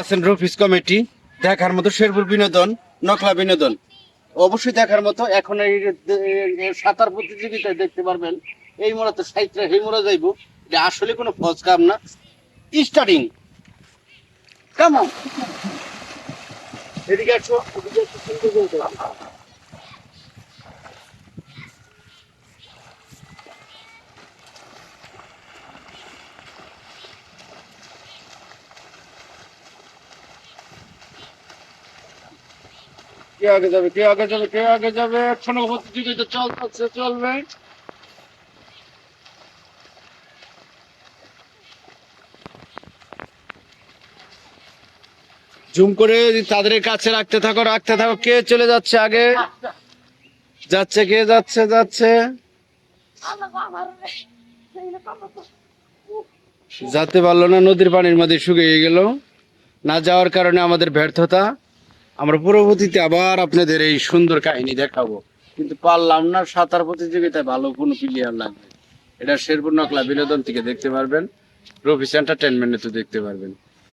আছেন রফিস কমিটি দেখার মতো শেরপুর বিনোদন নকলা বিনোদন অবশ্যই দেখার মতো। এখন এই সাঁতার প্রতিযোগিতায় দেখতে পারবেন এই মোড়াতে সাইটটা এই মোড়া যাইব, এটা আসলে কোনো ফজ কাম না। স্টার্টিং কেমন এদিকে আসো, এদিকে আসো, সুন্দর করে যাও। কে আগে যাবে, কে আগে যাবে, কে আগে যাবে, এখনো প্রতিযোগিতা চলছে, চলবে। জুম করে তাদের কাছে রাখতে থাকো, রাখতে থাকো। কে চলে যাচ্ছে আগে? যাচ্ছে, কে যাচ্ছে, যাচ্ছে, যেতে পারলো না, নদীর পানির মধ্যে শুকিয়ে গেল। না যাওয়ার কারণে আমাদের ব্যর্থতা। আমরা পরবর্তীতে আবার আপনাদের এই সুন্দর কাহিনী দেখাবো, কিন্তু পারলাম না। সাঁতার প্রতিযোগিতায় ভালো কোনো প্লেয়ার লাগবে, এটা শেরপুর নকলা বিনোদন থেকে দেখতে পারবেন, রফিস এন্টারটেনমেন্টে তো দেখতে পারবেন।